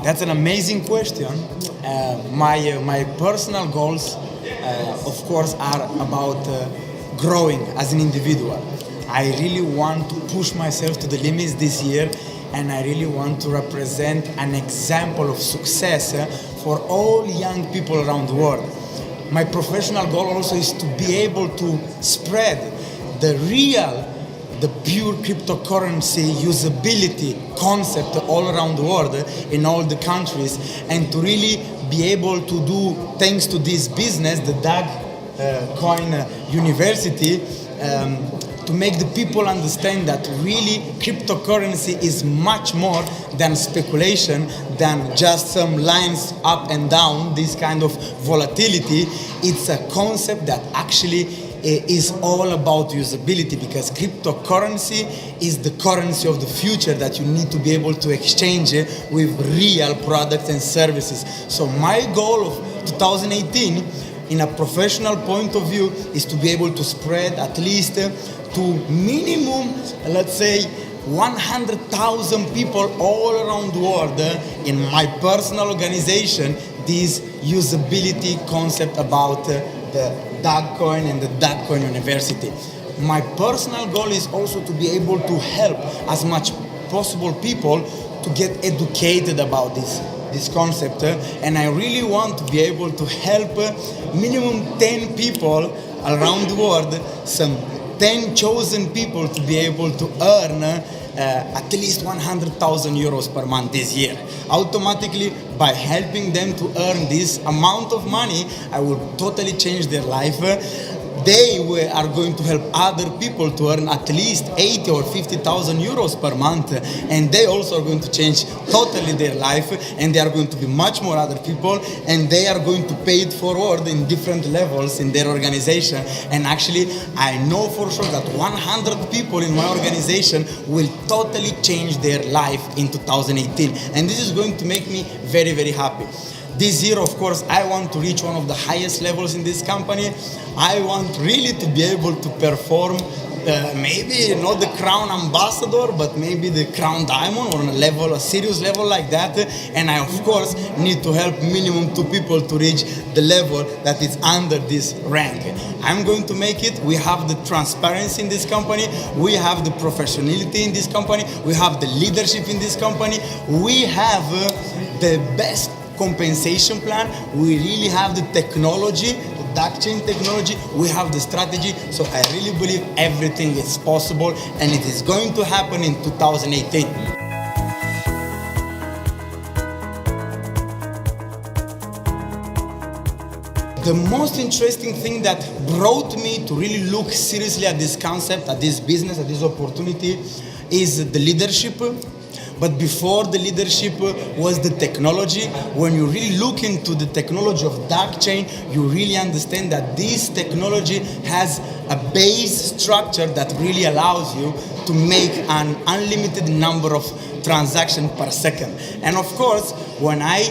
That's an amazing question. My personal goals, of course, are about growing as an individual. I really want to push myself to the limits this year, and I really want to represent an example of success for all young people around the world. My professional goal also is to be able to spread the pure cryptocurrency usability concept all around the world, in all the countries, and to really be able to do, thanks to this business, the DAG Coin University, to make the people understand that really cryptocurrency is much more than speculation, than just some lines up and down, this kind of volatility. It's a concept that actually is all about usability, because cryptocurrency is the currency of the future that you need to be able to exchange with real products and services. So my goal of 2018, in a professional point of view, is to be able to spread at least to minimum, let's say, 100,000 people all around the world in my personal organization, this usability concept about the DAG Coin and the DAG Coin University. My personal goal is also to be able to help as much possible people to get educated about this concept, and I really want to be able to help minimum 10 people around the world, some 10 chosen people, to be able to earn at least 100,000 euros per month this year. Automatically, by helping them to earn this amount of money, I will totally change their life. They are going to help other people to earn at least 80 or 50,000 euros per month, and they also are going to change totally their life, and they are going to be much more other people, and they are going to pay it forward in different levels in their organization. And actually, I know for sure that 100 people in my organization will totally change their life in 2018, and this is going to make me very, very happy. This year, of course, I want to reach one of the highest levels in this company. I want really to be able to perform maybe not the crown ambassador, but maybe the crown diamond, or on a serious level like that. And I, of course, need to help minimum 2 people to reach the level that is under this rank. I'm going to make it. We have the transparency in this company. We have the professionality in this company. We have the leadership in this company. We have the best compensation plan. We really have the technology, the dark chain technology. We have the strategy. So I really believe everything is possible, and it is going to happen in 2018. The most interesting thing that brought me to really look seriously at this concept, at this business, at this opportunity, is the leadership. But before the leadership was the technology. When you really look into the technology of dark chain, you really understand that this technology has a base structure that really allows you to make an unlimited number of transactions per second. And of course, when I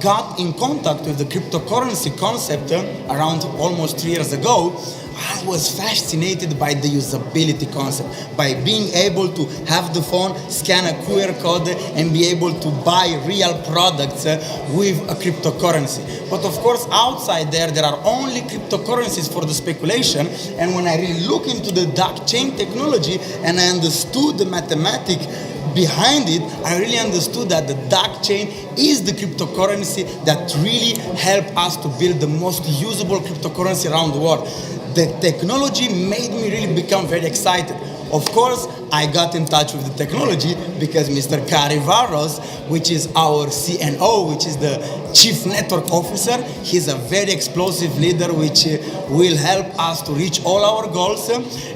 got in contact with the cryptocurrency concept around almost 3 years ago, I was fascinated by the usability concept, by being able to have the phone, scan a QR code, and be able to buy real products with a cryptocurrency. But of course, outside there are only cryptocurrencies for the speculation. And when I really look into the dark chain technology and I understood the mathematics behind it, I really understood that the dark chain is the cryptocurrency that really helped us to build the most usable cryptocurrency around the world. The technology made me really become very excited. Of course, I got in touch with the technology because Mr. Carivaros, which is our CNO, which is the Chief Network Officer, he's a very explosive leader which will help us to reach all our goals.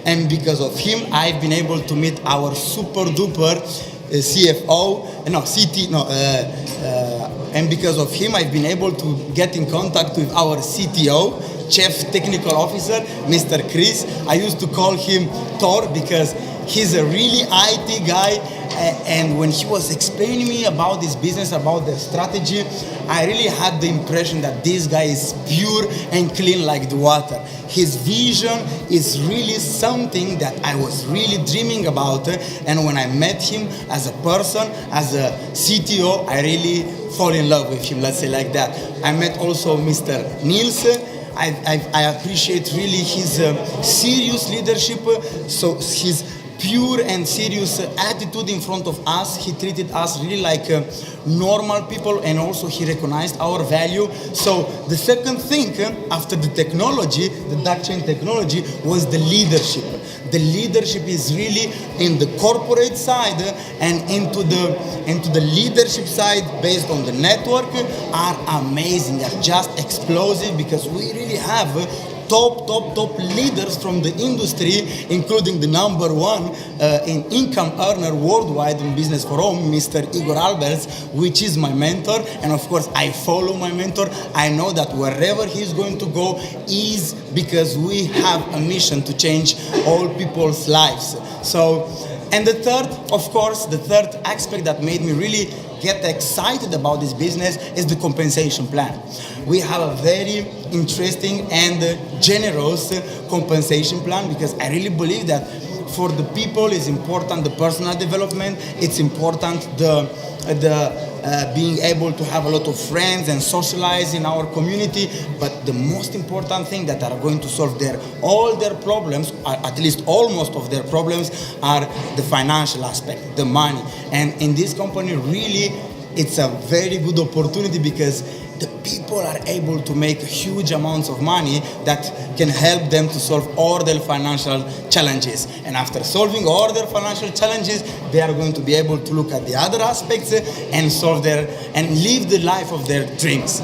And because of him, I've been able to meet our super duper and because of him, I've been able to get in contact with our CTO, Chief Technical Officer, Mr. Chris. I used to call him Thor because he's a really IT guy, and when he was explaining me about this business, about the strategy, I really had the impression that this guy is pure and clean like the water. His vision is really something that I was really dreaming about, and when I met him as a person, as a CTO, I really fall in love with him, let's say like that. I met also Mr. Niels. I appreciate really his serious leadership, so his pure and serious attitude in front of us. He treated us really like normal people, and also he recognized our value. So the second thing after the technology, the dark chain technology, was the leadership. The leadership is really in the corporate side and into the leadership side based on the network are amazing, are just explosive, because we really have top leaders from the industry, including the number one in income earner worldwide in Business for Home, Mr. Igor Alberts, which is my mentor. And of course, I follow my mentor. I know that wherever he's going to go is because we have a mission to change all people's lives. So, and the third, of course, the third aspect that made me really get excited about this business is the compensation plan. We have a very interesting and generous compensation plan, because I really believe that for the people it's important the personal development, it's important the being able to have a lot of friends and socialize in our community, but the most important thing that are going to solve all their problems, or at least almost of their problems, are the financial aspect, the money. And in this company, really, it's a very good opportunity, because the people are able to make huge amounts of money that can help them to solve all their financial challenges. And after solving all their financial challenges, they are going to be able to look at the other aspects and solve and live the life of their dreams.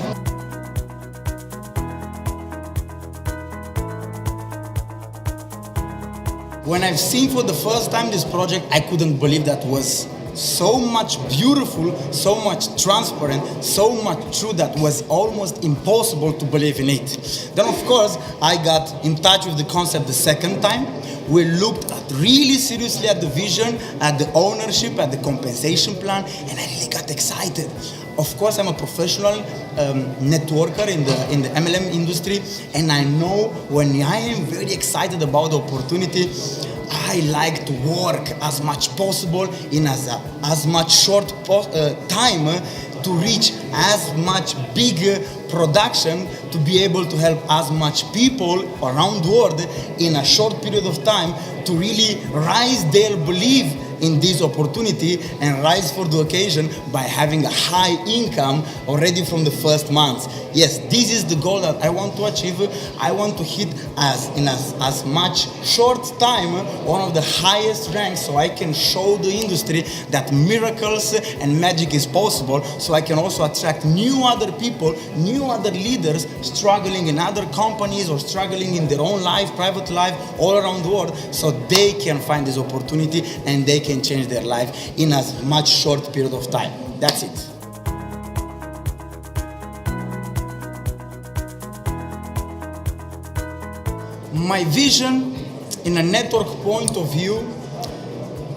When I've seen for the first time this project, I couldn't believe that was so much beautiful, so much transparent, so much true that was almost impossible to believe in it. Then of course, I got in touch with the concept the second time. We looked really seriously at the vision, at the ownership, at the compensation plan, and I really got excited. Of course, I'm a professional networker in the MLM industry, and I know when I am very excited about the opportunity, I like to work as much possible in as much short time to reach as much big production, to be able to help as much people around the world in a short period of time to really rise their belief in this opportunity and rise for the occasion by having a high income already from the first month. Yes, this is the goal that I want to achieve. I want to hit as much short time one of the highest ranks, so I can show the industry that miracles and magic is possible, so I can also attract new other people, new other leaders struggling in other companies or struggling in their own life, private life, all around the world, so they can find this opportunity and they can change their life in as much short period of time. That's it. My vision in a network point of view,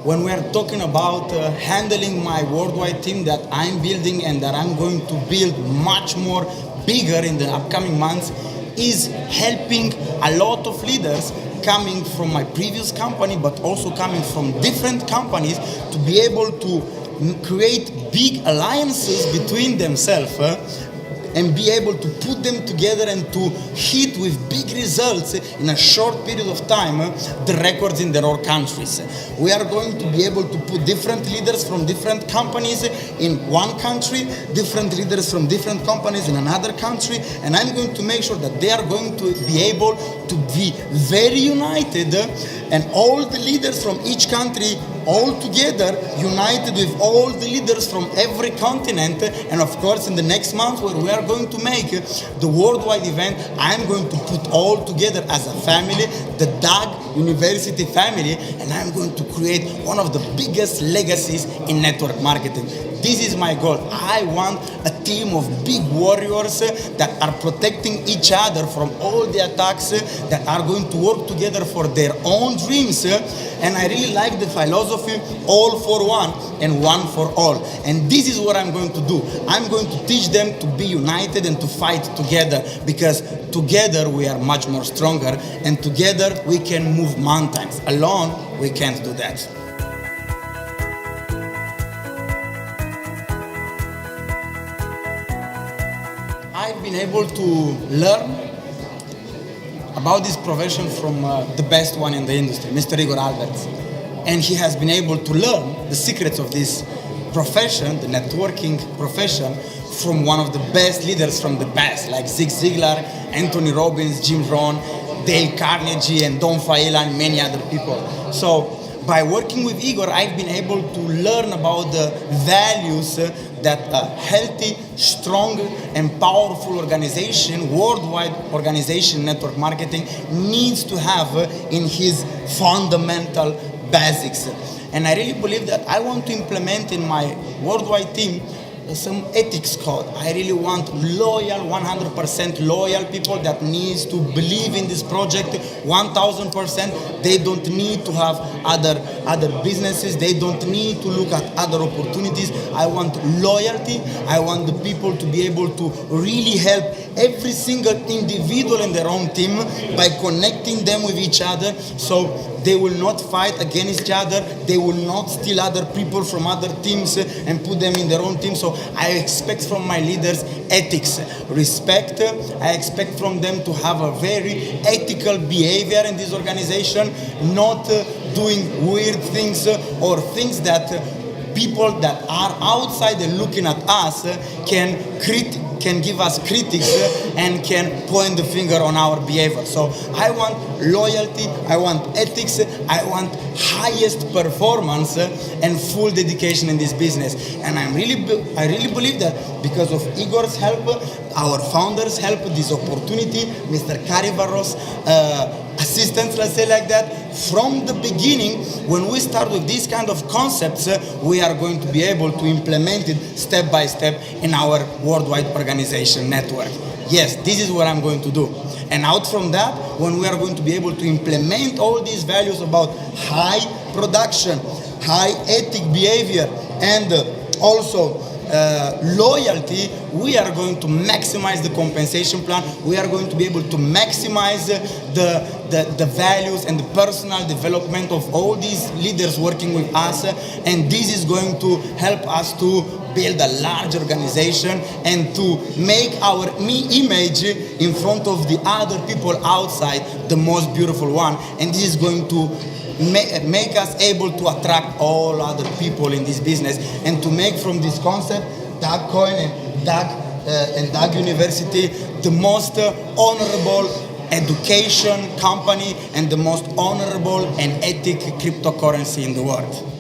when we are talking about handling my worldwide team that I'm building and that I'm going to build much more bigger in the upcoming months, is helping a lot of leaders coming from my previous company, but also coming from different companies, to be able to create big alliances between themselves and be able to put them together and to hit with big results in a short period of time the records in their own countries. We are going to be able to put different leaders from different companies in one country, different leaders from different companies in another country, and I'm going to make sure that they are going to be able to be very united, and all the leaders from each country all together, united with all the leaders from every continent. And of course, in the next month, where we are going to make the worldwide event, I'm going to put all together as a family, the DAG University family, and I'm going to create one of the biggest legacies in network marketing. This is my goal. I want a team of big warriors that are protecting each other from all the attacks, that are going to work together for their own dreams. And I really like the philosophy, all for one and one for all. And this is what I'm going to do. I'm going to teach them to be united and to fight together, because together we are much more stronger, and together we can move mountains. Alone, we can't do that. been able to learn about this profession from the best one in the industry, Mr. Igor Alberts. And he has been able to learn the secrets of this profession, the networking profession, from one of the best leaders from the past, like Zig Ziglar, Anthony Robbins, Jim Rohn, Dale Carnegie, and Don Failla, and many other people. So by working with Igor, I've been able to learn about the values that a healthy, strong, and powerful organization, worldwide organization, network marketing, needs to have in his fundamental basics. And I really believe that I want to implement in my worldwide team some ethics code. I really want loyal, 100% loyal people that needs to believe in this project 1000%. They don't need to have other businesses. They don't need to look at other opportunities. I want loyalty. I want the people to be able to really help every single individual in their own team by connecting them with each other, so they will not fight against each other. They will not steal other people from other teams and put them in their own team. So I expect from my leaders ethics, respect. I expect from them to have a very ethical behavior in this organization, not doing weird things or things that people that are outside and looking at us can give us critics and can point the finger on our behavior. So I want loyalty, I want ethics, I want highest performance and full dedication in this business. And I really believe that because of Igor's help, our founders' help, this opportunity, Mr. Carivarros, assistants, let's say like that, from the beginning, when we start with these kind of concepts, we are going to be able to implement it step by step in our worldwide organization network. Yes, this is what I'm going to do. And out from that, when we are going to be able to implement all these values about high production, high ethic behavior, and also loyalty, we are going to maximize the compensation plan. We are going to be able to maximize the values and the personal development of all these leaders working with us, and this is going to help us to build a large organization and to make our image in front of the other people outside the most beautiful one. And this is going to make us able to attract all other people in this business and to make from this concept Dogecoin and Dag University the most honorable education company and the most honorable and ethic cryptocurrency in the world.